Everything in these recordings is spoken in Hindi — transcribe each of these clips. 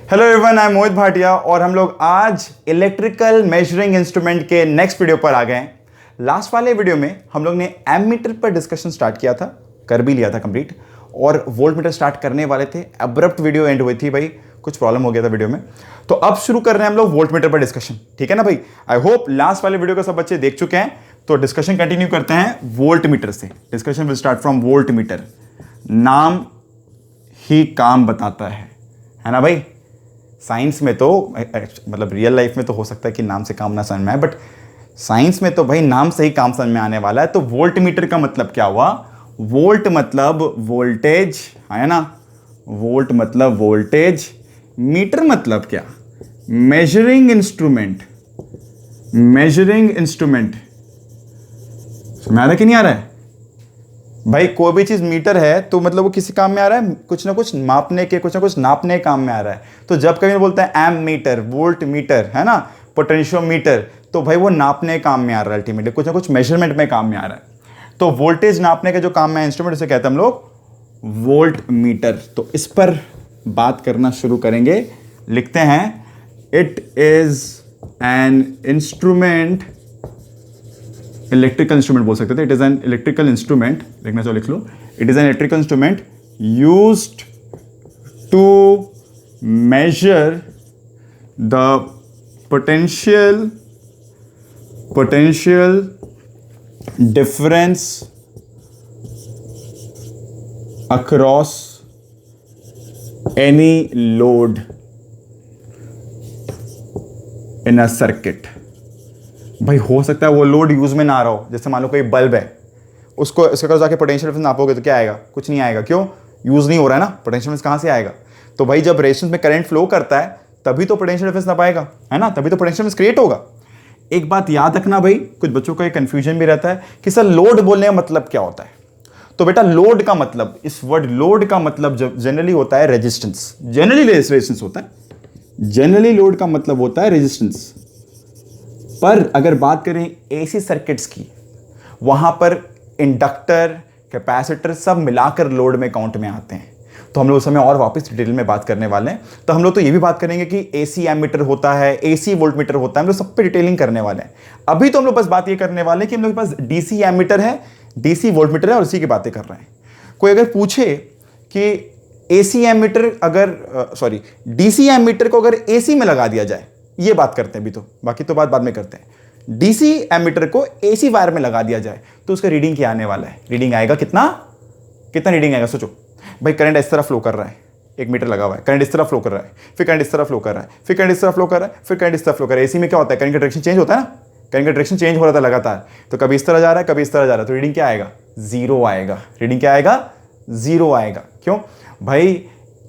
हेलो एवरीवन, आई एम मोहित भाटिया और हम लोग आज इलेक्ट्रिकल मेजरिंग इंस्ट्रूमेंट के नेक्स्ट वीडियो पर आ गए हैं। लास्ट वाले वीडियो में हम लोग ने एमीटर पर डिस्कशन स्टार्ट किया था, कर भी लिया था कंप्लीट, और वोल्ट मीटर स्टार्ट करने वाले थे। अब्रप्ट वीडियो एंड हुई थी भाई, कुछ प्रॉब्लम हो गया था वीडियो में, तो अब शुरू कर रहे हैं हम लोग वोल्ट मीटर पर डिस्कशन। ठीक है ना भाई? आई होप लास्ट वाले वीडियो को सब बच्चे देख चुके हैं, तो डिस्कशन कंटिन्यू करते हैं वोल्ट मीटर से। Discussion will start from volt meter. नाम ही काम बताता है ना भाई? साइंस में तो मतलब रियल लाइफ में तो हो सकता है कि नाम से काम ना समझ में आए, बट साइंस में तो भाई नाम से ही काम समझ में आने वाला है। तो वोल्ट मीटर का मतलब क्या हुआ? वोल्ट मतलब वोल्टेज, है ना? वोल्ट मतलब वोल्टेज, मीटर मतलब क्या? Measuring instrument. मेजरिंग इंस्ट्रूमेंट समझ आ रहा है कि नहीं आ रहा है भाई? कोई भी चीज मीटर है तो मतलब वो किसी काम में आ रहा है, कुछ ना कुछ मापने के, कुछ ना कुछ नापने के काम में आ रहा है। तो जब कभी बोलते हैं एम मीटर, वोल्ट मीटर, है ना, पोटेंशियोमीटर, तो भाई वो नापने काम में आ रहा है, अल्टीमेटली कुछ ना कुछ मेजरमेंट में काम में आ रहा है। तो वोल्टेज नापने के जो काम में इंस्ट्रूमेंट, उसे कहते हैं हम लोग वोल्ट मीटर। तो इस पर बात करना शुरू करेंगे। लिखते हैं, it is an instrument, electrical instrument बोल सकते थे। It is an electrical instrument, लिखना चाहो लिख लो। It is an electrical instrument used to measure the potential difference across any load in a circuit. भाई हो सकता है वो लोड यूज में ना आ रहा हो, जैसे मान लो कोई बल्ब है, उसको इसके अगर जाके पोटेंशियल डिफरेंस नापोगे तो क्या आएगा? कुछ नहीं आएगा। क्यों? यूज नहीं हो रहा है ना, पोटेंशियल डिफरेंस कहां से आएगा? तो भाई जब रेजिस्टेंस में करंट फ्लो करता है तभी तो पोटेंशियल डिफरेंस नापाएगा, है ना, तभी तो पोटेंशियल डिफरेंस क्रिएट होगा। एक बात याद रखना भाई, कुछ बच्चों का एक कंफ्यूजन भी रहता है कि सर लोड बोलने का मतलब क्या होता है। तो बेटा लोड का मतलब, इस वर्ड लोड का मतलब जनरली होता है रेजिस्टेंस। जनरली रेजिस्टेंस होता है, जनरली लोड का मतलब होता है रेजिस्टेंस। पर अगर बात करें एसी सर्किट्स की, वहां पर इंडक्टर, कैपेसिटर सब मिलाकर लोड में काउंट में आते हैं। तो हम लोग उस समय और वापस डिटेल में बात करने वाले हैं। तो हम लोग तो ये भी बात करेंगे कि एसी एमीटर होता है, एसी वोल्ट मीटर होता है, हम लोग सब पे डिटेलिंग करने वाले हैं। अभी तो हम लोग बस बात ये करने वाले हैं कि हम लोग के पास डीसी एमीटर है, डीसी वोल्ट मीटर है, और उसी की बातें कर रहे हैं। कोई अगर पूछे कि एसी एमीटर अगर डीसी एमीटर को अगर एसी में लगा दिया जाए, ये बात करते हैं अभी, तो बाकी तो बात बाद में करते हैं। डीसी एमीटर को एसी वायर में लगा दिया जाए तो उसका रीडिंग क्या आने वाला है? रीडिंग आएगा कितना रीडिंग आएगा? सोचो भाई, करंट इस तरह फ्लो कर रहा है, एक मीटर लगा हुआ है, करंट इस तरह फ्लो कर रहा है, फिर करंट इस तरह फ्लो कर रहा है, फिर करंट इस तरह फ्लो कर रहा है, फिर करंट इस तरह फ्लो कर रहा है। एसी में क्या होता है? करंट का डायरेक्शन चेंज होता है ना, करंट का डायरेक्शन चेंज हो रहा था लगातार, तो कभी इस तरह जा रहा है, कभी इस तरह जा रहा है, तो रीडिंग क्या आएगा? जीरो आएगा। रीडिंग क्या आएगा? जीरो आएगा। क्यों भाई?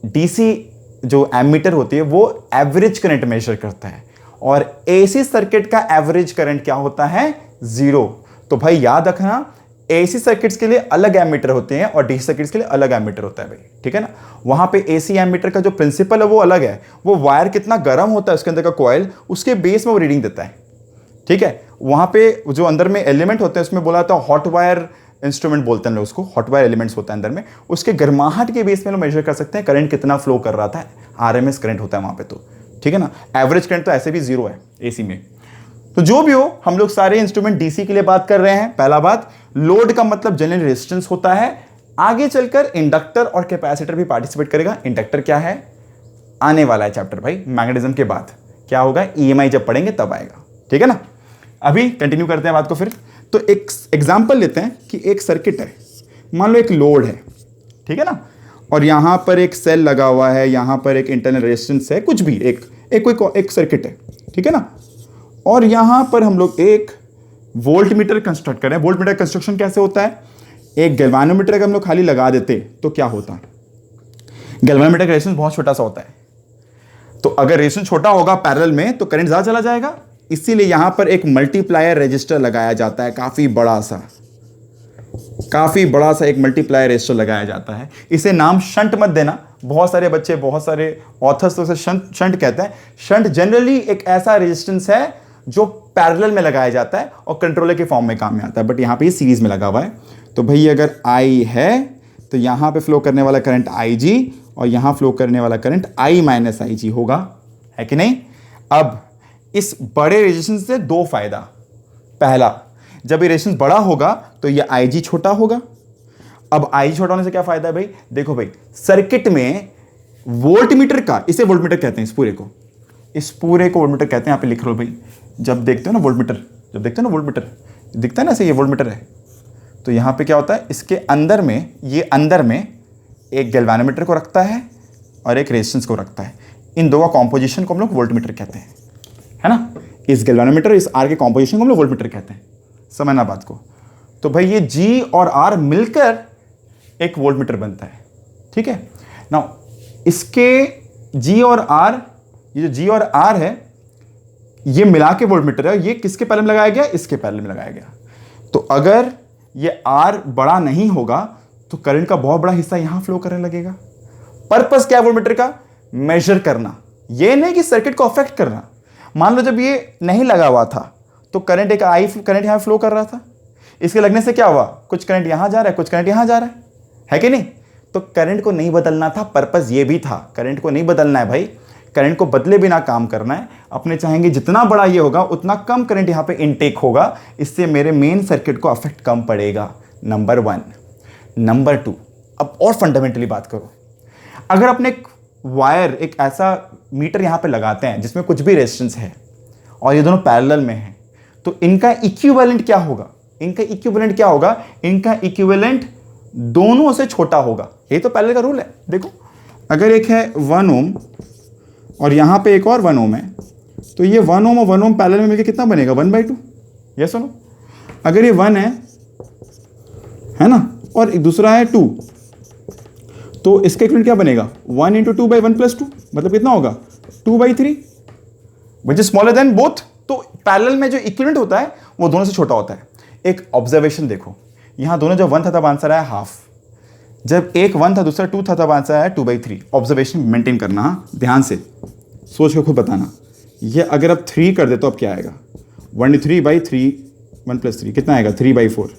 डीसी जो एमीटर होती है वो एवरेज करंट मेजर करता है, और एसी सर्किट का एवरेज करंट क्या होता है? जीरो। तो भाई याद रखना, एसी सर्किट्स के लिए अलग एमीटर होते हैं और डीसी सर्किट्स के लिए अलग एमीटर होता है भाई, ठीक है ना? वहां पे एसी एमीटर का जो प्रिंसिपल है वो अलग है। वो वायर कितना गर्म होता है, उसके अंदर का कॉइल, उसके बेस में वो रीडिंग देता है, ठीक है? वहां पे जो अंदर में एलिमेंट होते हैं, उसमें बोला था हॉट वायर इंस्ट्रूमेंट बोलते हैं लोग उसको, हॉट वायर एलिमेंट्स होता है अंदर में, उसके गर्माहट के बेस में लोग मेजर कर सकते हैं करंट कितना फ्लो कर रहा था। आरएमएस करंट होता है वहां पे, तो ठीक है ना? एवरेज करंट तो ऐसे भी जीरो है एसी में। तो जो भी हो, हम लोग सारे इंस्ट्रूमेंट डीसी के लिए बात कर रहे हैं। पहला बात, लोड का मतलब जनरल रेजिस्टेंस होता है। आगे चलकर इंडक्टर और कैपेसिटर भी पार्टिसिपेट करेगा। इंडक्टर क्या है? आने वाला है चैप्टर भाई, मैग्नेटिज्म के बाद क्या होगा, ईएमआई जब पढ़ेंगे तब आएगा, ठीक है ना? अभी कंटिन्यू करते हैं बात को फिर। तो एक एग्जांपल लेते हैं कि एक सर्किट है, मान लो एक लोड है, ठीक है ना, और यहां पर एक सेल लगा हुआ है, यहां पर एक इंटरनल रेजिस्टेंस है, कुछ भी एक सर्किट है, ठीक है ना? और यहां पर हम लोग एक वोल्ट मीटर कंस्ट्रक्ट करें। वोल्ट मीटर कंस्ट्रक्शन कैसे होता है? एक गैल्वानोमीटर अगर हम लोग खाली लगा देते तो क्या होता? गैल्वानोमीटर का रेजिस्टेंस बहुत छोटा सा होता है, तो अगर रेजिस्टेंस छोटा होगा पैरेलल में तो करंट ज्यादा चला जाएगा। इसीलिए यहां पर एक मल्टीप्लायर रेजिस्टर लगाया जाता है, काफी बड़ा सा एक मल्टीप्लायर रेजिस्टर लगाया जाता है। इसे नाम शंट मत देना, बहुत सारे बच्चे, बहुत सारे ऑथर्स तो इसे शंट कहते हैं। शंट जनरली एक ऐसा रेजिस्टेंस है जो पैरेलल में लगाया जाता है और कंट्रोलर के फॉर्म में काम में आता है, बट यहां पे सीरीज में लगा हुआ है। तो भाई अगर I है तो यहां पे फ्लो करने वाला करंट IG और यहाँ फ्लो करने वाला करंट I माइनस आई जी होगा, है कि नहीं। अब इस बड़े रेजिस्टेंस से दो फायदा। पहला, जब ये रेजिस्टेंस बड़ा होगा तो ये आई जी छोटा होगा। अब आई छोटा होने से क्या फायदा है भाई, देखो भाई सर्किट में वोल्टमीटर का, इसे वोल्टमीटर कहते हैं, इस पूरे को वोल्टमीटर कहते हैं। यहाँ पे लिख लो भाई, जब देखते हो ना वोल्टमीटर, दिखता है ना ऐसे, ये वोल्टमीटर है। तो यहाँ पे क्या होता है, इसके अंदर में, ये अंदर में एक गैल्वेनोमीटर को रखता है और एक रेजिस्टेंस को रखता है। इन दो का कॉम्पोजिशन को हम लोग वोल्टमीटर कहते हैं, है ना। इस गैल्वेनोमीटर, इस आर के कॉम्पोजिशन को हम लोग वोल्टमीटर कहते हैं, समझना बात को। तो भाई ये जी और आर मिलकर एक वोल्टमीटर बनता है, ठीक है ना। इसके जी और आर, ये जो जी और आर है ये मिला के वोल्टमीटर है। ये किसके पैरेलल में लगाया गया, इसके पैरेलल में लगाया गया। तो अगर ये आर बड़ा नहीं होगा तो करंट का बहुत बड़ा हिस्सा यहां फ्लो करने लगेगा। पर्पस क्या है वोल्टमीटर का, मेजर करना, ये नहीं कि सर्किट को अफेक्ट करना। मान लो जब ये नहीं लगा हुआ था तो करंट, एक आई करंट यहां फ्लो कर रहा था, इसके लगने से क्या हुआ, कुछ करंट यहां जा रहा है, कुछ करंट यहां जा रहा है कि नहीं। तो करंट को नहीं बदलना था, पर्पस ये भी था, करंट को नहीं बदलना है भाई, करंट को बदले बिना काम करना है। अपने चाहेंगे जितना बड़ा ये होगा उतना कम करंट यहाँ पे इनटेक होगा, इससे मेरे मेन सर्किट को अफेक्ट कम पड़ेगा, नंबर 1। नंबर 2, अब और फंडामेंटली बात करो, अगर अपने एक वायर, एक ऐसा मीटर यहाँ पे लगाते हैं जिसमें कुछ भी रेजिस्टेंस है और ये दोनों पैरेलल में हैं, तो इनका इक्विवेलेंट क्या होगा, इनका इक्विवेलेंट दोनों से छोटा होगा। ये तो पैरेलल का रूल है। देखो, अगर एक है 1 ओम और यहाँ पे एक और 1 ओम है, तो ये 1 ओम और 1 ओम पैरेलल में मिलकर कितना बनेगा, 1/2। ये सुनो, अगर ये 1 है ना, और एक दूसरा है 2, तो इसका इक्विवेलेंट क्या बनेगा, 1 × 2/1 + 2, मतलब कितना होगा, 2/3, which is smaller than both. तो पैरेलल में जो इक्विवेलेंट होता है वो दोनों से छोटा होता है। एक ऑब्जर्वेशन देखो, यहाँ दोनों जब 1 था तब आंसर आया हाफ, जब एक 1 था दूसरा 2 था तब आंसर आया 2/3। ऑब्जर्वेशन मेंटेन करना, ध्यान से सोच के खुद बताना। ये अगर अब 3 कर दे तो अब क्या आएगा, 1/3 1 + 3 कितना आएगा, 3/4।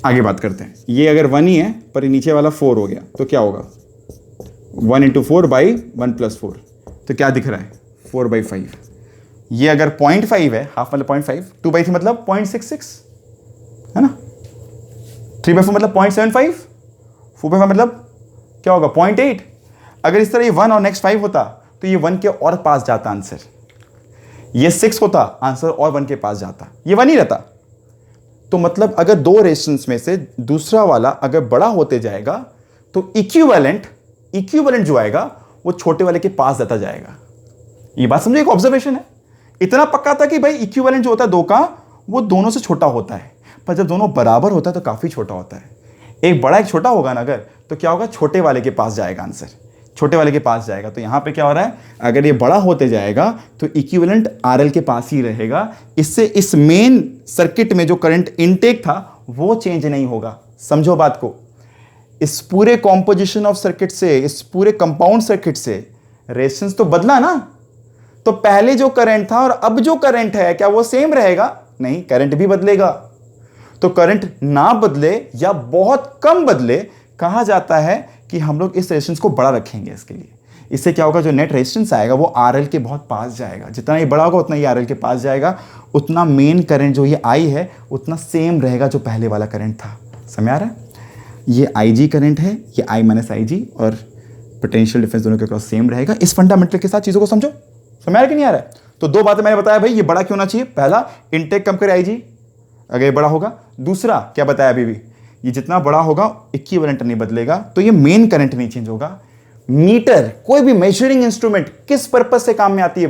आगे बात करते हैं, ये अगर 1 ही है पर नीचे वाला 4 हो गया तो क्या होगा, 1 × 4/1 + 4, तो क्या दिख रहा है, 4/5। ये अगर 0.5 है, हाफ मतलब 0.5, 2/3 मतलब 0.66, है ना। 3/4 मतलब 0.75, 4/5 मतलब क्या होगा, 0.8। अगर इस तरह ये 1 और नेक्स्ट 5 होता तो ये 1 के और पास जाता आंसर, ये 6 होता आंसर और 1 के पास जाता, ये 1 ही रहता। तो मतलब अगर दो रेजिस्टेंस में से दूसरा वाला अगर बड़ा होते जाएगा तो इक्विवेलेंट जो आएगा वो छोटे वाले के पास जाता जाएगा। ये बात समझो, एक ऑब्जर्वेशन है। इतना पक्का था कि भाई इक्विवेलेंट जो होता है दो का वो दोनों से छोटा होता है, पर जब दोनों बराबर होता है तो काफी छोटा होता है। एक बड़ा एक छोटा होगा ना अगर, तो क्या होगा, छोटे वाले के पास जाएगा आंसर, छोटे वाले के पास जाएगा। तो यहां पे क्या हो रहा है, अगर ये बड़ा होते जाएगा तो इक्विवेलेंट आरएल के पास ही रहेगा। इससे इस मेन सर्किट में जो करंट इनटेक था वो चेंज नहीं होगा। समझो बात को, इस पूरे कॉम्पोजिशन ऑफ सर्किट से, इस पूरे कंपाउंड सर्किट से रेजिस्टेंस तो बदला ना। तो पहले जो करंट था और अब जो करंट है क्या वो सेम रहेगा, नहीं, करंट भी बदलेगा। तो करंट ना बदले या बहुत कम बदले, कहा जाता है कि हम लोग इस रेजिस्टेंस को बड़ा रखेंगे इसके लिए। इससे क्या होगा, जो नेट रेजिस्टेंस आएगा वो आरएल के बहुत पास जाएगा। जितना ये बड़ा होगा उतना ही आरएल के पास जाएगा, उतना मेन करंट जो ये आई है उतना सेम रहेगा जो पहले वाला करंट था। समझ आ रहा है, ये आई जी करंट है, ये आई माइनस आई जी, और पोटेंशियल डिफरेंस दोनों के क्रॉस सेम रहेगा। इस फंडामेंटल के साथ चीज़ों को समझो। समझ आ रहा है कि नहीं आ रहा है। तो दो बातें मैंने बताया भाई, ये बड़ा क्यों होना चाहिए, पहला इनटेक कम करे आई जी अगर ये बड़ा होगा, दूसरा क्या बताया अभी भी, ये जितना बड़ा होगा इक्विवेलेंट नहीं बदलेगा, तो ये मेन करंट नहीं चेंज होगा। मीटर, कोई भी मेजरिंग इंस्ट्रूमेंट किस पर्पस से काम में आती है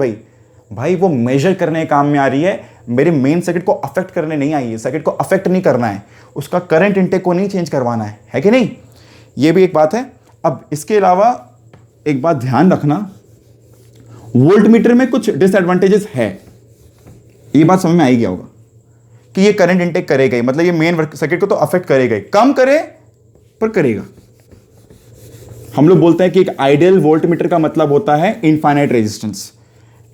भाई वो मेजर करने काम में आ रही है, मेरे मेन सर्किट को अफेक्ट करने नहीं आई है। सर्किट को अफेक्ट नहीं करना है, उसका करंट इनटेक को नहीं चेंज करवाना है कि नहीं। ये भी एक बात है। अब इसके अलावा एक बात ध्यान रखना, वोल्टमीटर में कुछ डिसएडवांटेजेस है। ये बात समझ में आई गया होगा कि ये करंट इनटेक करेगा ही, मतलब ये मेन सर्किट को तो अफेक्ट करेगा ही, कम करे पर करेगा। हम लोग बोलते हैं कि एक आइडियल वोल्टमीटर का मतलब होता है इनफाइनाइट रेजिस्टेंस।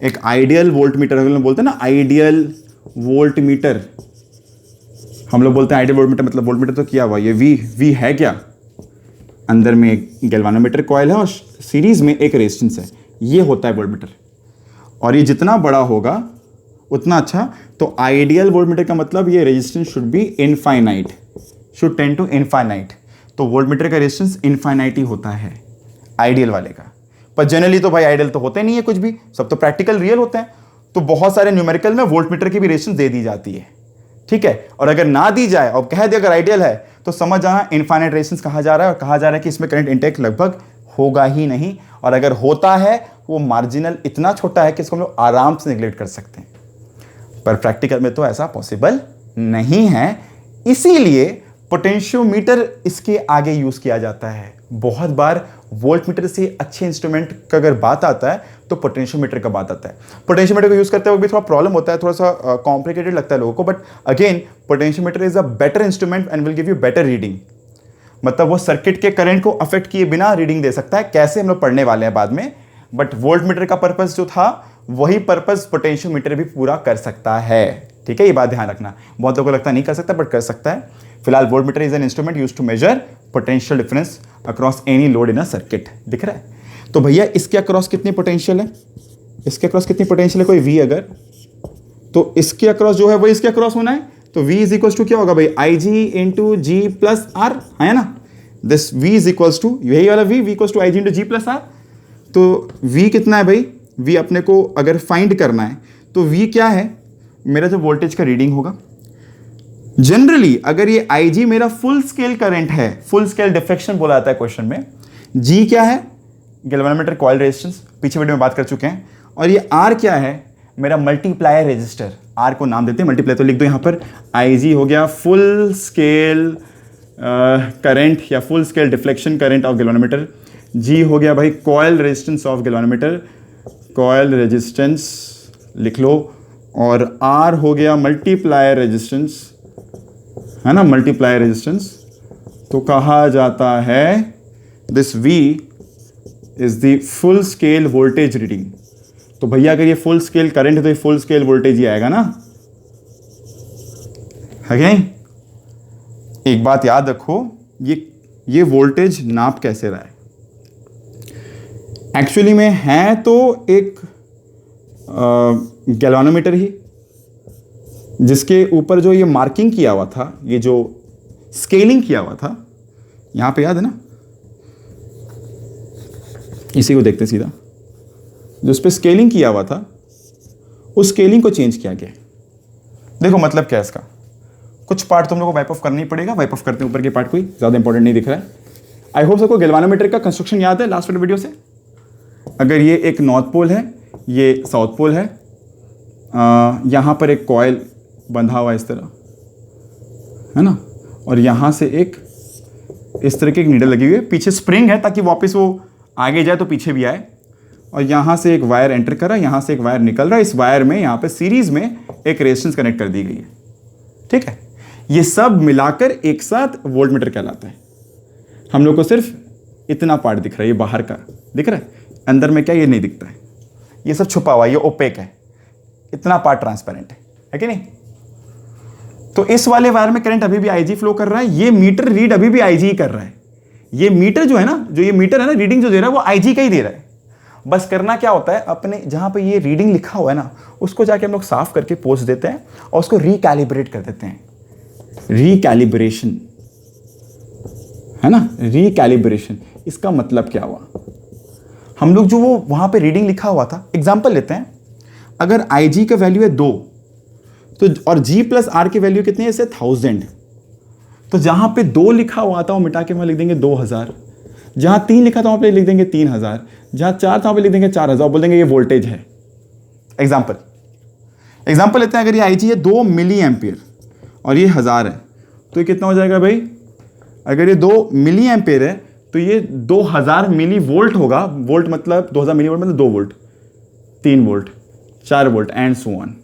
एक आइडियल वोल्टमीटर हम लोग बोलते हैं ना, आइडियल वोल्टमीटर, हम लोग बोलते हैं आइडियल वोल्टमीटर मतलब वोल्टमीटर तो किया हुआ, ये वी है क्या, अंदर में एक गैल्वानोमीटर कॉइल है और सीरीज में एक रेजिस्टेंस है, ये होता है वोल्टमीटर। और ये जितना बड़ा होगा उतना अच्छा। तो आइडियल वोल्टमीटर का मतलब ये resistance should be infinite, should tend to infinite. तो वोल्टमीटर का रेजिस्टेंस इनफाइनाइट ही होता है आइडियल वाले का। पर जनरली तो भाई आइडियल तो होते नहीं है कुछ भी, सब तो प्रैक्टिकल रियल होते हैं। तो बहुत सारे न्यूमेरिकल में वोल्टमीटर की भी रेजिस्टेंस दे दी जाती है, ठीक है। और अगर ना दी जाए और कह दे अगर आइडियल है तो समझ जाना इनफाइनाइट रेजिस्टेंस कहा जा रहा है, और कहा जा रहा है कि इसमें करंट इनटेक लगभग होगा ही नहीं, और अगर होता है वो मार्जिनल इतना छोटा है कि इसको हम लोग आराम से निगलेक्ट कर सकते हैं। पर प्रैक्टिकल में तो ऐसा पॉसिबल नहीं है, इसीलिए पोटेंशियोमीटर इसके आगे यूज किया जाता है। बहुत बार वोल्टमीटर से अच्छे इंस्ट्रूमेंट का अगर बात आता है तो पोटेंशियोमीटर का बात आता है। पोटेंशियोमीटर को यूज करते वक्त भी थोड़ा प्रॉब्लम होता है, थोड़ा सा कॉम्प्लिकेटेड लगता है लोगों को, but again potentiometer is a better instrument and will give you better reading. मतलब वो सर्किट के करंट को अफेक्ट किए बिना रीडिंग दे सकता है, कैसे हम लोग पढ़ने वाले हैं बाद में। बट वोल्टमीटर का पर्पस जो था वही पर्पस पोटेंशियोमीटर भी पूरा कर सकता है, ठीक है। ये बात ध्यान रखना, बहुत लोगों को लगता है नहीं कर सकता, बट कर सकता है। फिलहाल voltmeter is an instrument used to measure potential difference across any load in a circuit. दिख रहा है। तो भैया इसके अक्रॉस कितनी पोटेंशियल है, इसके अक्रॉस कितनी पोटेंशियल है, कोई V अगर, तो इसके अक्रॉस जो है वो इसके अक्रॉस होना है। तो V इज इक्वल टू क्या होगा भाई, IG into G plus R, है ना। This V is equal to यही वाला V equal to IG into G plus R. तो V कितना है भाई, V अपने को अगर फाइंड करना है तो V क्या है, मेरा जो वोल्टेज का रीडिंग होगा। जनरली अगर ये IG मेरा फुल स्केल करंट है, फुल स्केल डिफ्लेक्शन बोला जाता है क्वेश्चन में। G क्या है, गैल्वेनोमीटर कॉइल रेजिस्टेंस, पीछे वीडियो में बात कर चुके हैं। और ये R क्या है, मेरा मल्टीप्लायर रेजिस्टर। R को नाम देते हैं मल्टीप्लायर, तो लिख दो यहाँ पर IG हो गया फुल स्केल करंट या full scale deflection current of galvanometer. G हो गया भाई coil resistance of galvanometer, coil resistance लिख लो। और R हो गया मल्टीप्लायर रेजिस्टेंस, है ना, मल्टीप्लायर रेजिस्टेंस। तो कहा जाता है this V is the full scale voltage reading. तो भैया अगर ये फुल स्केल करंट है तो ये फुल स्केल वोल्टेज ही आएगा ना। अगेन एक बात याद रखो, ये वोल्टेज नाप कैसे रहा है, एक्चुअली में है तो एक गैल्वेनोमीटर ही, जिसके ऊपर जो ये मार्किंग किया हुआ था, ये जो स्केलिंग किया हुआ था यहां पे, याद है ना, इसी को देखते सीधा, जो उस पर स्केलिंग किया हुआ था उस स्केलिंग को चेंज किया गया। देखो मतलब क्या है इसका, कुछ पार्ट तुम लोग को वाइप ऑफ करना ही पड़ेगा। वाइप ऑफ करते हैं ऊपर के पार्ट, कोई ज़्यादा इंपॉर्टेंट नहीं दिख रहा है। आई होप सबको गैल्वेनोमीटर का कंस्ट्रक्शन याद है लास्ट वाले वीडियो से। अगर ये एक नॉर्थ पोल है, ये साउथ पोल है, यहाँ पर एक कॉइल बंधा हुआ इस तरह, है ना, और यहाँ से एक इस तरह की एक नीडल लगी हुई है, पीछे स्प्रिंग है ताकि वापस वो आगे जाए तो पीछे भी आए, और यहाँ से एक वायर एंटर कर रहा है, यहाँ से एक वायर निकल रहा है। इस वायर में यहाँ पे सीरीज में एक रेजिस्टेंस कनेक्ट कर दी गई है, ठीक है। ये सब मिलाकर एक साथ वोल्टमीटर कहलाता है। हम लोग को सिर्फ इतना पार्ट दिख रहा है, ये बाहर का दिख रहा है, अंदर में क्या ये नहीं दिखता है, ये सब छुपा हुआ है, ये ओपेक है, इतना पार्ट ट्रांसपेरेंट है कि नहीं। तो इस वाले वायर में करंट अभी भी IG फ्लो कर रहा है, ये मीटर रीड अभी भी IG कर रहा है। ये मीटर जो है ना, जो ये मीटर है ना, रीडिंग जो दे रहा है वो IG का ही दे रहा है। बस करना क्या होता है, अपने जहां पे ये रीडिंग लिखा हुआ है ना, उसको जाके हम लोग साफ करके पोस्ट देते हैं और उसको रिकैलिब्रेट कर देते हैं। रिकैलिब्रेशन, है ना, रिकैलिब्रेशन। इसका मतलब क्या हुआ, हम लोग जो वो वहां पे रीडिंग लिखा हुआ था, एग्जांपल लेते हैं, अगर IG का वैल्यू है 2 तो, और G प्लस R की वैल्यू कितनी है, इसे 1000, तो जहां पे 2 लिखा हुआ था वो मिटा के वहां लिख देंगे 2000, जहां 3 लिखा था वहां पे लिख देंगे 3000, जहां 4 था वहां पे लिख देंगे 4000, बोल देंगे ये वोल्टेज है। एग्जांपल लेते हैं, अगर ये IG है 2 मिली एम्पियर और ये 1000 है, तो ये कितना हो जाएगा भाई, अगर ये 2 मिली एम्पियर है तो ये 2000 मिली वोल्ट होगा। वोल्ट मतलब 2000 मिली वोल्ट मतलब 2 volt, 3 volt, 4 volt and so on.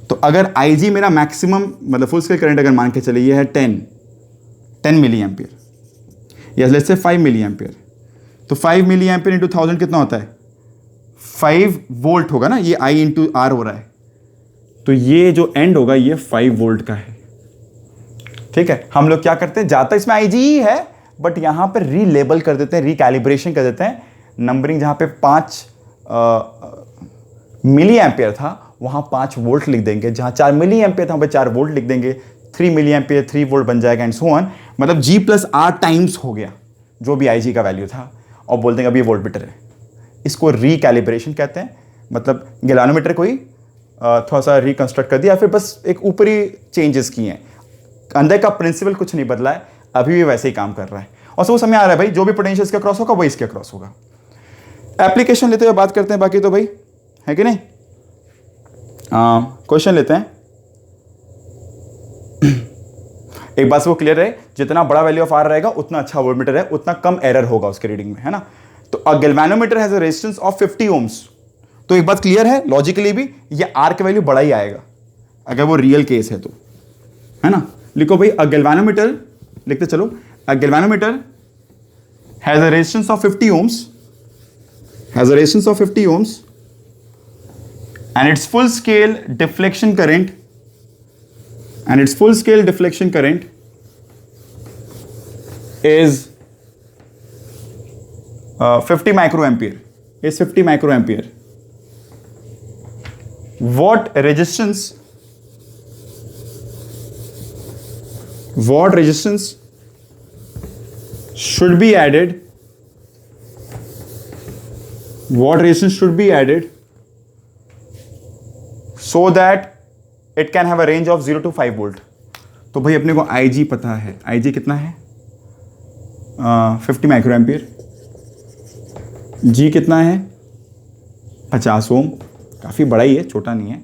तो अगर IG मेरा मैक्सिमम मतलब फुल स्केल करंट अगर मान के चले ये है 10 मिली एम्पियर, या लेट्स से 5 मिली एम्पियर, तो 5 मिली एम्पियर इंटू 1000 कितना होता है, 5 वोल्ट होगा ना, ये I इंटू R हो रहा है, तो ये जो एंड होगा ये 5 वोल्ट का है, ठीक है। हम लोग क्या करते हैं, ज्यादा इसमें IG ही है बट यहाँ पर रीलेबल कर देते हैं, रिकैलिब्रेशन कर देते हैं। नंबरिंग जहाँ पे 5 मिली एम्पियर था वहाँ 5 वोल्ट लिख देंगे, जहाँ 4 मिली एम्पियर था वहाँ पे 4 वोल्ट लिख देंगे, 3 मिली एम्पियर 3 वोल्ट बन जाएगा एंड सो ऑन। मतलब G प्लस R टाइम्स हो गया जो भी IG का वैल्यू था, और बोल देंगे अब ये वोल्ट मीटर है। इसको रिकैलिब्रेशन कहते हैं। मतलब गैल्वेनोमीटर को ही थोड़ा सा रिकंस्ट्रक्ट कर दिया, फिर बस एक ऊपरी चेंजेस किए हैं, अंदर का प्रिंसिपल कुछ नहीं बदला है, अभी भी वैसे ही काम कर रहा है। और सब समझ आ रहा है भाई, जो भी पोटेंशियल इसका क्रॉस होगा वही इसके क्रॉस होगा। एप्लीकेशन लेते हुए बात करते हैं बाकी तो भाई, है कि नहीं। क्वेश्चन लेते हैं। एक बात वो क्लियर है, जितना बड़ा वैल्यू ऑफ आर रहेगा उतना अच्छा वोल्टमीटर है, उतना कम एरर होगा उसके रीडिंग में, है ना। तो a galvanometer has a resistance of 50 ohms, तो एक बात क्लियर है लॉजिकली भी, ये आर का वैल्यू बड़ा ही आएगा अगर वो रियल केस है तो, है ना। लिखो भाई अ गैल्वेनोमीटर, लिखते चलो, a galvanometer has a resistance of 50 ohms, has a resistance of 50 ohms and its full scale deflection current is 50 microampere, is 50 microampere. What resistance should be added, what resistance should be added so that it can have a range of 0 to 5 volt। तो भाई अपने को IG पता है, IG कितना है 50 माइक्रो एम्पियर, G कितना है 50 ओम, काफ़ी बड़ा ही है, छोटा नहीं है।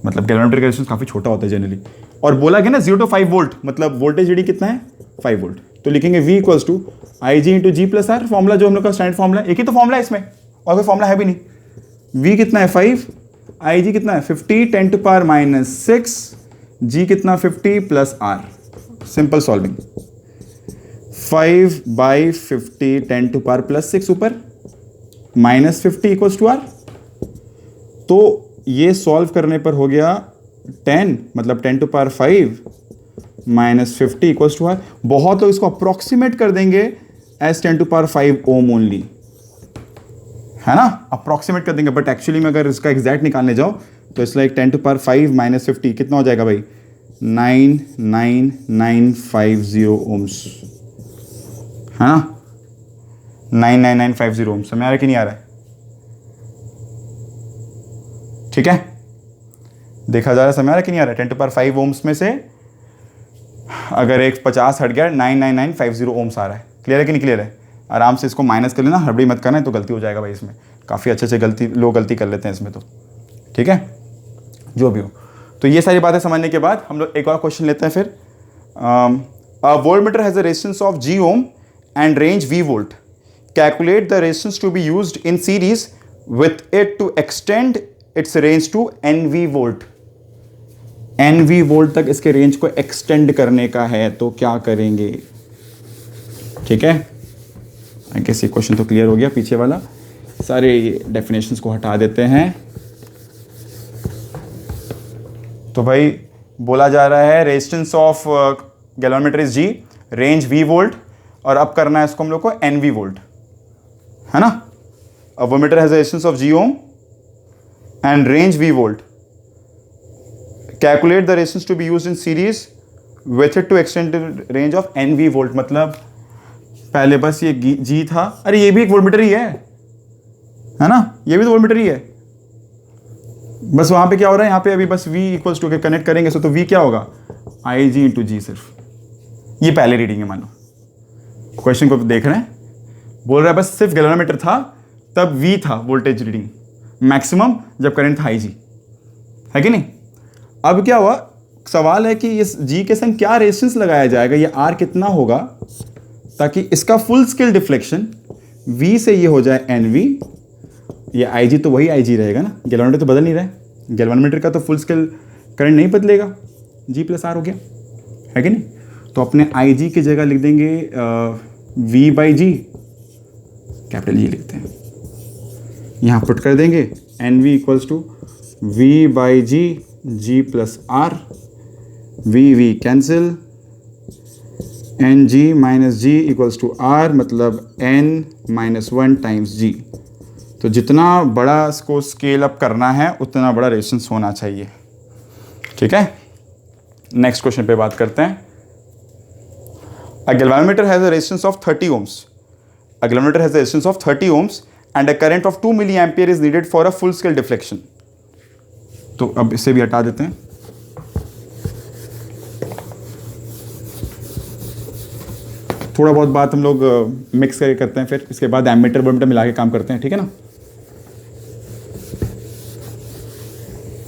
मतलब गैल्वेनोमीटर का रेजिस्टेंस काफ़ी छोटा होता है जनरली। और बोला गया ना 0 to 5 वोल्ट, मतलब वोल्टेज रीडिंग कितना है 5 वोल्ट। तो लिखेंगे V equals to IG into G plus R, formula जो हम लोग का स्टैंडर्ड फॉर्मूला है, एक ही तो फॉर्मूला है इसमें, और कोई फॉर्मूला है भी नहीं। V कितना है 5, IG कितना है 50 10 टू पावर माइनस 6, G कितना 50 प्लस R। Simple solving, 5 by 50 10 to power plus 6 ऊपर माइनस 50 इक्वल्स टू R। तो ये सॉल्व करने पर हो गया 10, मतलब 10 to power 5 minus 50 equals to R. बहुत लोग इसको अप्रोक्सीमेट कर देंगे as 10 to power 5 ohm only, है ना, अप्रोक्सीमेट कर देंगे। बट एक्चुअली में अगर इसका एग्जैक्ट निकालने जाओ तो it's like 10 to power 5 minus 50 कितना हो जाएगा भाई 99950 ओम्स, है ना, 99950 ओम्स। समझ आ रहा है कि नहीं आ रहा है? ठीक है, देखा जा रहा है, समझ आ रहा है कि नहीं आ रहा है? 10 टू पावर 5 ओम्स में से अगर एक 50 हट गया 99950 ओम्स आ रहा है। क्लियर है कि नहीं क्लियर है? आराम से इसको माइनस कर लेना, हड़बड़ी मत करना है तो गलती हो जाएगा भाई। इसमें काफ़ी अच्छे से लोग गलती कर लेते हैं इसमें तो, ठीक है, जो भी हो। तो ये सारी बातें समझने के बाद हम लोग एक और क्वेश्चन लेते हैं फिर। Voltmeter has a resistance of G ohm and range V volt, calculate the resistance to be used in series with it to extend its range to NV volt. NV volt तक इसके रेंज को एक्सटेंड करने का है तो क्या करेंगे? ठीक है, आई गेस ये क्वेश्चन तो क्लियर हो गया। पीछे वाला सारे डेफिनेशंस को हटा देते हैं। तो भाई बोला जा रहा है resistance of galvanometer is G, range V volt, और अब करना है इसको हम लोग को NV वोल्ट, है ना। A voltmeter has a resistance of G ohm and range V volt, calculate the resistance to be used in series with it to extend range of NV volt. मतलब पहले बस ये G था, अरे ये भी एक वोल्टमीटर ही है ना, ये भी तो वोल्टमीटर ही है। बस वहां पे क्या हो रहा है, यहाँ पे अभी बस V इक्वल्स टू के कनेक्ट करेंगे तो V क्या होगा IG इंटू G। सिर्फ ये पहले रीडिंग है, मान लो क्वेश्चन को देख रहे हैं, बोल रहा है बस सिर्फ गैल्वेनोमीटर था तब V था वोल्टेज रीडिंग मैक्सिमम जब करंट था IG, है कि नहीं। अब क्या हुआ, सवाल है कि इस G के संग क्या रेजिस्टेंस लगाया जाएगा, ये R कितना होगा ताकि इसका फुल स्केल डिफ्लेक्शन V से ये हो जाए NV। ये IG तो वही IG रहेगा ना, गैल्वेनोमीटर तो बदल नहीं रहा है, गैल्वेनोमीटर का तो फुल स्केल करंट नहीं बदलेगा, G प्लस R हो गया, है कि नहीं। तो अपने IG की जगह लिख देंगे V by G, capital G लिखते हैं, यहाँ पुट कर देंगे NV equals to V by G plus R, V cancel, N G minus G equals to R, मतलब N minus one times G. तो जितना बड़ा इसको स्केल अप करना है उतना बड़ा रेजिस्टेंस होना चाहिए। ठीक है, नेक्स्ट क्वेश्चन पे बात करते हैं। अ galvanometer has a resistance of 30 ohms. A galvanometer has a resistance of 30 ohms and a current of 2 milliampere is needed for a full scale deflection. तो अब इसे भी हटा देते हैं। थोड़ा बहुत बात हम लोग मिक्स करके करते हैं, फिर इसके बाद एमीटर वोल्टमीटर मिला के काम करते हैं, ठीक है ना।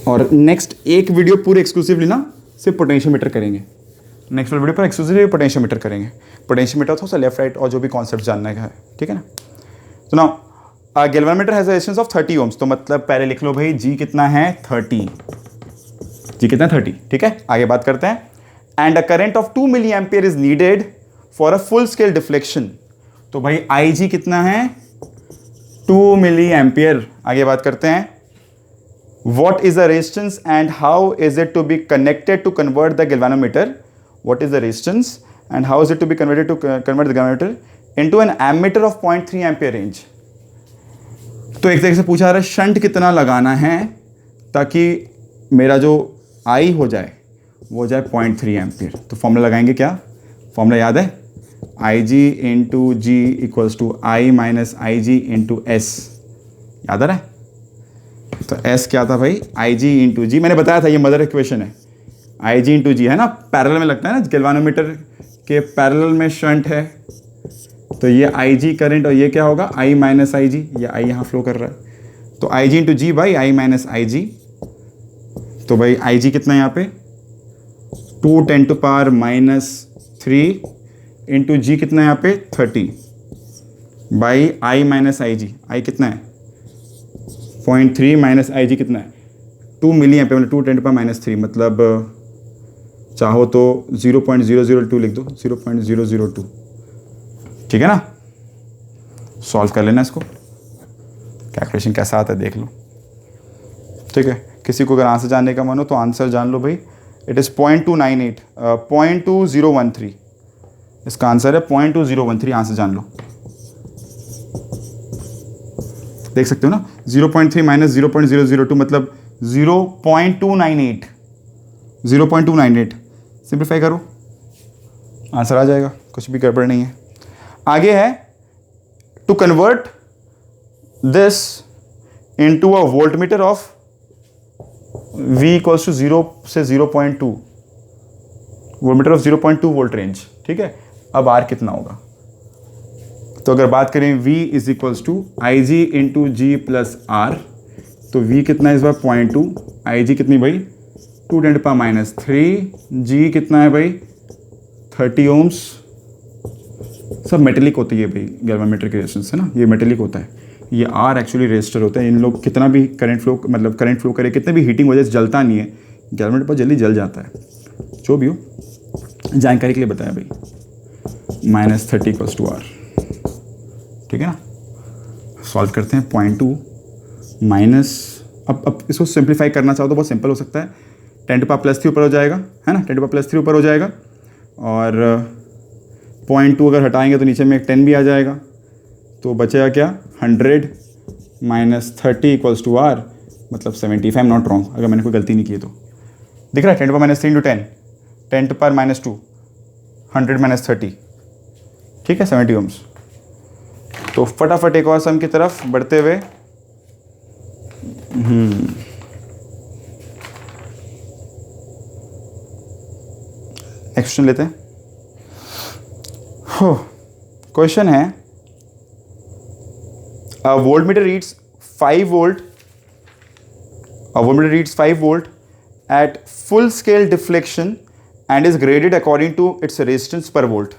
और नेक्स्ट एक वीडियो पूरे एक्सक्लूसिवली ना सिर्फ पोटेंशियोमीटर करेंगे। नेक्स्ट वीडियो पर एक्सक्लूसिवली पोटेंशियोमीटर करेंगे। पोटेंशियोमीटर थोड़ा सा लेफ्ट राइट और जो भी कॉन्सेप्ट जानने का है, ठीक है ना। तो ना galvanometer has a resistance of 30 ohms, तो मतलब पहले लिख लो भाई जी कितना है 30, जी कितना 30, ठीक है। आगे बात करते हैं। And a current of 2 milliampere is needed for a full scale deflection, तो भाई आई जी कितना है 2 milliampere। आगे बात करते हैं। What is the resistance and how is it to be connected to convert the galvanometer? What is the resistance and how is it to be converted to convert the galvanometer into an ammeter of 0.3 ampere range? तो एक तरीके से पूछा रहा है शंट कितना लगाना है ताकि मेरा जो आई हो जाए वो हो जाए 0.3 एम्पियर। तो फॉर्मूला लगाएंगे, क्या फॉर्मूला याद है? I G into G equals to I minus I G into S, याद आ रहा है? तो S क्या था भाई? आई जी इंटू जी, मैंने बताया था ये मदर इक्वेशन है। आई जी इंटू जी है ना, पैरेलल में लगता है ना, गैल्वेनोमीटर के पैरेलल में शंट है, तो ये आई जी करंट और ये क्या होगा I माइनस आई जी, ये आई यहाँ फ्लो कर रहा है, तो I G into G by I minus I G. तो भाई आई जी कितना है यहाँ पे 2 × 10⁻³ इंटू जी कितना है यहाँ पे 30 बाई आई माइनस आई जी। आई कितना है 0.3 माइनस आई जी कितना है 2 मिलीएम्पियर, मतलब 2 × 10⁻³ मतलब चाहो तो 0.002 लिख दो, 0.002, ठीक है ना। सॉल्व कर लेना इसको, कैलकुलेशन कैसा आता है देख लो, ठीक है। किसी को अगर आंसर जानने का मन हो तो आंसर जान लो भाई, इट इज़ 0.298 0.2013, इसका आंसर है 0.2013, आंसर जान लो। देख सकते हो ना, 0.3 माइनस 0.002 मतलब 0.298, 0.298 सिंप्लीफाई करो आंसर आ जाएगा, कुछ भी गड़बड़ नहीं है। आगे है to convert this into a voltmeter of V equals to 0 से 0.2, वोल्टमीटर ऑफ 0.2 वोल्ट रेंज, ठीक है। अब R कितना होगा? तो अगर बात करें V is equals to I G into G plus R, तो V कितना है इस बार 0.2, आई जी कितनी भाई 2 × 10⁻³ जी कितना है भाई 30 ohms। सब मेटेलिक होती है भाई गैल्वेनोमीटर के रेजिस्टेंस है ना, ये मेटेलिक होता है, ये आर एक्चुअली रेजिस्टर होता है। इन लोग कितना भी करंट फ्लो, मतलब करंट फ्लो करे, कितने भी हीटिंग वजह से जलता नहीं है, गैल्वेनोमीटर पर जल्दी जल जाता है। जो भी हो जानकारी के लिए बताया भाई, -30 = R, ठीक है ना। सॉल्व करते हैं 0.2 माइनस, अब इसको सिंप्लीफाई करना चाहो तो बहुत सिंपल हो सकता है, 10⁻³ ऊपर हो जाएगा, है ना, 10⁻³ ऊपर हो जाएगा, और 0.2 अगर हटाएंगे तो नीचे में एक 10 भी आ जाएगा, तो बचेगा क्या 100 - 30 = R, मतलब 75, नॉट रॉन्ग, अगर मैंने कोई गलती नहीं की तो। दिख रहा है 10⁻³ × 10, 10⁻², 100 - 30, ठीक है, 70 ohms। तो फटाफट एक और सम की तरफ बढ़ते हुए, क्वेश्चन लेते हैं। क्वेश्चन है a voltmeter reads 5 volt, a voltmeter reads 5 volt at full scale deflection and is graded according to its resistance per volt।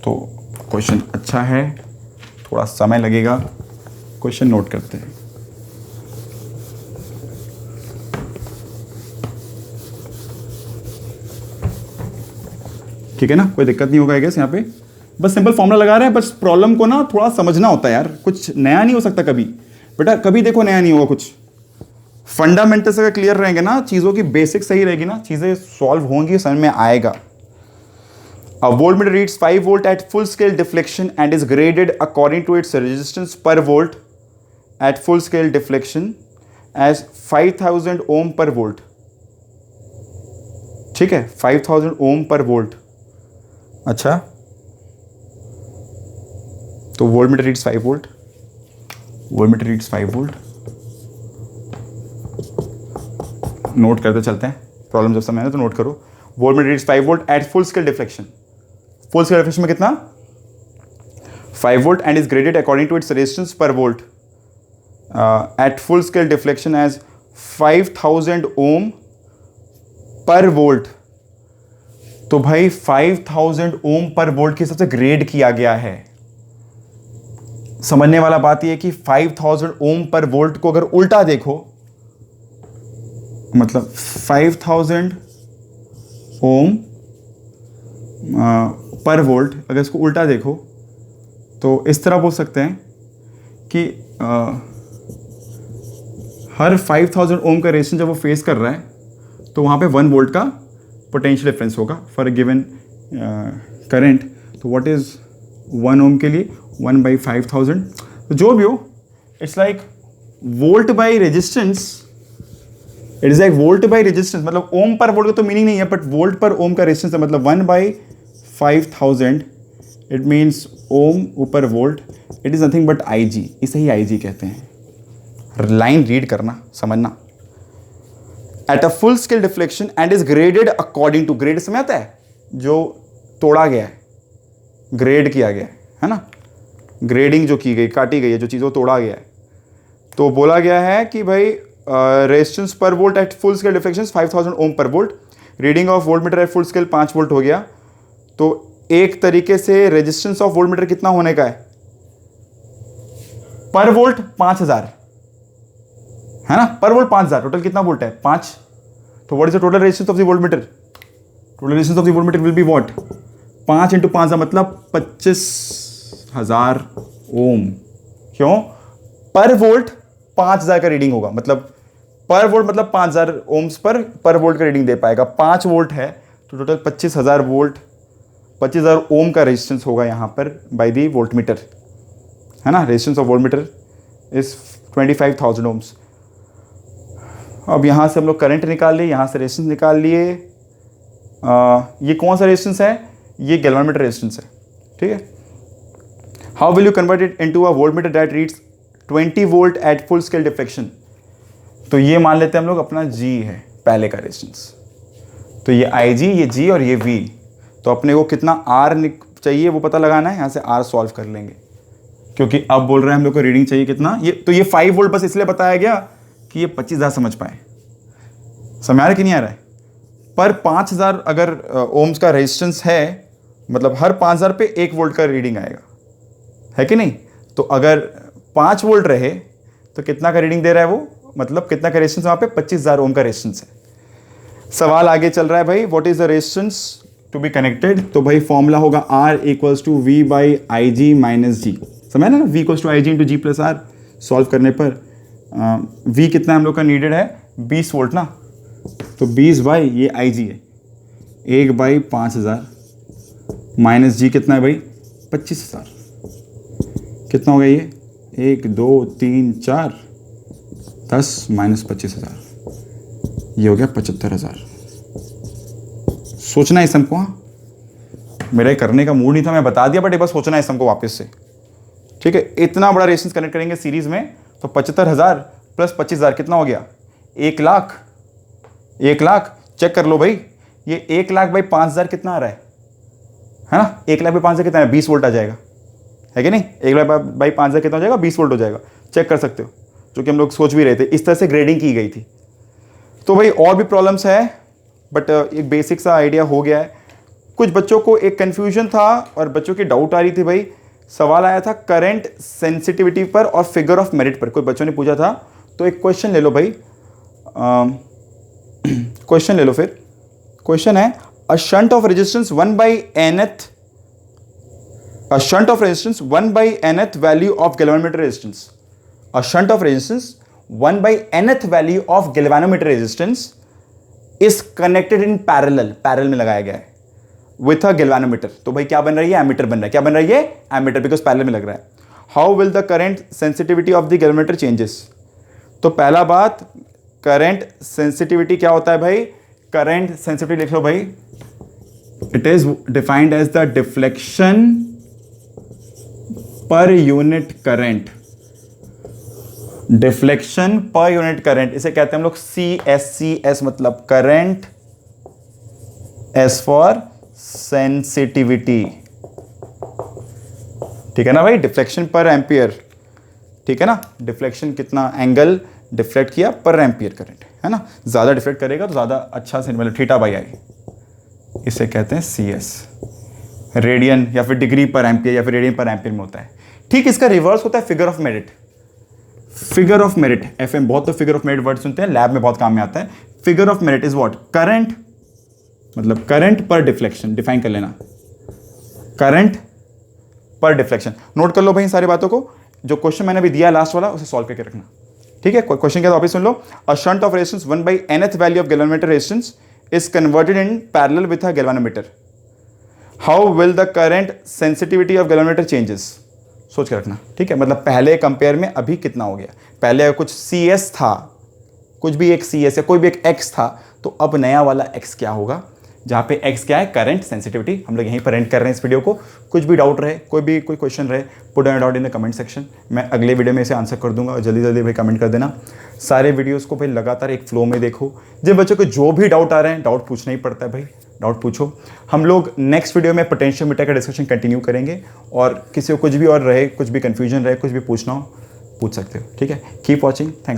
तो क्वेश्चन अच्छा है, थोड़ा समय लगेगा, क्वेश्चन नोट करते हैं। ठीक है ना, कोई दिक्कत नहीं होगा आई गेस। यहाँ पे बस सिंपल फॉर्मूला लगा रहे हैं, बस प्रॉब्लम को ना थोड़ा समझना होता है यार, कुछ नया नहीं हो सकता कभी बेटा, कभी देखो नया नहीं होगा कुछ। फंडामेंटल्स अगर क्लियर रहेंगे ना, चीज़ों की बेसिक सही रहेगी ना, चीज़ें सॉल्व होंगी, समझ में आएगा। A voltmeter reads 5 volt at full scale deflection and is graded according to its resistance per volt at full scale deflection as 5000 ohm per volt. ठीक है, 5000 ओम पर वोल्ट. अच्छा, तो voltmeter reads 5 volt. Voltmeter reads 5 volt. Note करते चलते हैं, प्रॉब्लम जब समय है तो नोट करो. Voltmeter reads 5 volt at full scale deflection. Full scale deflection में कितना? 5 volt and is graded according to its resistance per volt at full scale deflection as 5000 ohm per volt. तो भाई 5000 ओम पर वोल्ट के हिसाब से ग्रेड किया गया है. समझने वाला बात यह है कि 5000 ओम पर वोल्ट को अगर उल्टा देखो, मतलब 5000 ओम पर वोल्ट अगर इसको उल्टा देखो तो इस तरह बोल सकते हैं कि हर 5000 ओम का रेजिस्टेंस जब वो फेस कर रहा है तो वहाँ पे 1 वोल्ट का पोटेंशियल डिफरेंस होगा फॉर अ गिवन करंट. तो व्हाट इज़ 1 ओम के लिए 1/5000. तो जो भी हो, it's like volt by resistance. It is like volt by resistance, मतलब ओम पर वोल्ट का तो मीनिंग नहीं है, बट वोल्ट पर ओम का रेजिस्टेंस है, मतलब 1/5000. इट मीन्स ओम ऊपर volt. It is nothing but IG. इसे ही IG कहते हैं. लाइन रीड करना, समझना. At a full scale deflection and is graded according to. Grade समझ आता है, जो तोड़ा गया है, ग्रेड किया गया है ना. ग्रेडिंग जो की गई, काटी गई है जो चीज़, वो तोड़ा गया है. तो बोला गया है कि भाई resistance per volt at full scale deflection 5000 ohm per volt. Reading of voltmeter eight full scale 5 volt हो गया. तो एक तरीके से रेजिस्टेंस ऑफ वोल्टमीटर कितना होने का है? पर वोल्ट 5000 है ना. पर वोल्ट 5000. टोटल कितना वोल्ट है? 5. तो what is the total resistance of the voltmeter? Total resistance of the voltmeter will be what? 5 × 5000 मतलब 25000 ओम. क्यों? पर वोल्ट 5000 का रीडिंग होगा, मतलब पर वोल्ट मतलब 5000 ओम्स पर वोल्ट का रीडिंग दे पाएगा. 5 वोल्ट है तो टोटल 25000 वोल्ट, 25000 ओम का रेजिस्टेंस होगा यहाँ पर बाय दी वोल्टमीटर, है ना. Resistance of voltmeter is 25000 ohms. अब यहाँ से हम लोग करंट निकाल लिए, यहाँ से रेजिस्टेंस निकाल लिए. ये कौन सा रेजिस्टेंस है? ये गैल्वेनोमीटर रेजिस्टेंस है. ठीक है. How will you convert it into a voltmeter that reads 20 volt at full scale deflection? तो ये मान लेते हैं हम लोग अपना G है पहले का रेजिस्टेंस. तो ये IG, ये G और ये V. तो अपने को कितना R चाहिए वो पता लगाना है. यहाँ से R सॉल्व कर लेंगे, क्योंकि अब बोल रहे हैं हम लोग को रीडिंग चाहिए कितना. ये तो ये 5 वोल्ट बस इसलिए बताया गया कि ये 25000 समझ पाए. समझ आ रहा है कि नहीं आ रहा है? पर 5000 अगर ओम्स का रेजिस्टेंस है, मतलब हर 5000 पे 1 वोल्ट का रीडिंग आएगा, है कि नहीं. तो अगर 5 वोल्ट रहे तो कितना का रीडिंग दे रहा है वो, मतलब कितना का रेजिस्टेंस वहाँ पे? 25000 ओम का रेजिस्टेंस है. सवाल आगे चल रहा है भाई, what is the resistance to be connected. तो भाई फॉर्मूला होगा R = V/IG - G. समझ ना, V = IG × G + R. Solve करने पर V कितना हम लोग का नीडेड है? 20 वोल्ट ना. तो 20 बाई ये IG है 1/5000 माइनस G कितना है भाई? 25000. कितना हो गया ये? 1 2 3 4 10 माइनस 25000, ये हो गया 75000. सोचना है इस सम को. हाँ, मेरा करने का मूड नहीं था, मैं बता दिया, बट एक बार सोचना है इस सम को वापस से. ठीक है. इतना बड़ा रेजिस्टेंस कनेक्ट करेंगे सीरीज में, तो 75000 प्लस 25000 कितना हो गया? 1 लाख. 1 लाख चेक कर लो भाई. ये 1 लाख बाई 5000 कितना आ रहा है ना. 1 लाख बाई 5000 कितना है? 20 वोल्ट आ जाएगा, है कि नहीं. 1 लाख बाई 5000 कितना हो जाएगा? 20 वोल्ट हो जाएगा. चेक कर सकते हो, जो कि हम लोग सोच भी रहे थे. इस तरह से ग्रेडिंग की गई थी. तो भाई और भी प्रॉब्लम्स है, बट एक बेसिक सा आइडिया हो गया है. कुछ बच्चों को एक कन्फ्यूजन था और बच्चों की डाउट आ रही थी. भाई सवाल आया था करंट सेंसिटिविटी पर और फिगर ऑफ मेरिट पर, कोई बच्चों ने पूछा था. तो एक क्वेश्चन ले लो भाई, क्वेश्चन ले लो. फिर क्वेश्चन है a shunt of resistance 1/nth, a shunt of resistance 1/nth value of galvanometer resistance. A shunt of resistance 1/nth value of galvanometer resistance is connected in parallel. Parallel में लगाया गया है. विथ अ गैल्वेनोमीटर, तो भाई क्या बन रही है, एमीटर बन रहा है। क्या बन रही है, एमीटर, बिकॉज पैरेलल में लग रहा है। How will the current sensitivity of the galvanometer changes. तो पहला बात, करंट सेंसिटिविटी क्या होता है भाई, करंट सेंसिटिविटी लिख लो भाई, it is defined as the deflection per unit current, deflection per unit current, इसे कहते हैं हम लोग CSCS, मतलब करंट एस फॉर सेंसिटिविटी, ठीक है ना भाई, डिफ्लेक्शन पर एम्पियर, ठीक है ना, डिफ्लेक्शन कितना एंगल डिफ्लेक्ट किया पर एम्पियर करंट, है ना, ज्यादा डिफ्लेक्ट करेगा तो ज्यादा अच्छा से मतलब थीटा बाई आई, इसे कहते हैं CS, रेडियन या फिर डिग्री पर एम्पियर या फिर रेडियन पर एम्पियर में होता है। ठीक इसका रिवर्स होता है figure of merit, figure of merit, FM बहुत तो फिगर ऑफ मेरिट वर्ड सुनते हैं, लैब में बहुत काम में आता है। Figure of merit is what, current, मतलब करंट पर डिफ्लेक्शन, डिफाइन कर लेना, करंट पर डिफ्लेक्शन। नोट कर लो भाई इन सारी बातों को, जो क्वेश्चन मैंने अभी दिया लास्ट वाला उसे सॉल्व करके रखना, ठीक है। क्वेश्चन क्या था वापस सुन लो, a shunt of resistance 1/nth value of galvanometer resistance is converted in parallel with a galvanometer, how will the current sensitivity of galvanometer changes, सोच के रखना, ठीक है। मतलब पहले कंपेयर में अभी कितना हो गया, पहले कुछ CS था, कुछ भी एक CS या कोई भी एक X था, तो अब नया वाला X क्या होगा, जहाँ पे X क्या है, करंट सेंसिटिविटी। हम लोग यहीं पर एंड कर रहे हैं इस वीडियो को। कुछ भी डाउट रहे, कोई क्वेश्चन रहे, put doubt in the comment section, मैं अगले वीडियो में इसे आंसर कर दूंगा, और जल्दी जल्दी भाई कमेंट कर देना। सारे वीडियोस को भाई लगातार एक फ्लो में देखो, जिन बच्चों को जो भी डाउट आ रहे हैं, डाउट पूछना ही पड़ता है भाई, डाउट पूछो। हम लोग नेक्स्ट वीडियो में पोटेंशियोमीटर का डिस्कशन कंटिन्यू करेंगे, और किसी को कुछ भी और रहे, कुछ भी कन्फ्यूजन रहे, कुछ भी पूछना हो पूछ सकते हो, ठीक है। Keep watching, thank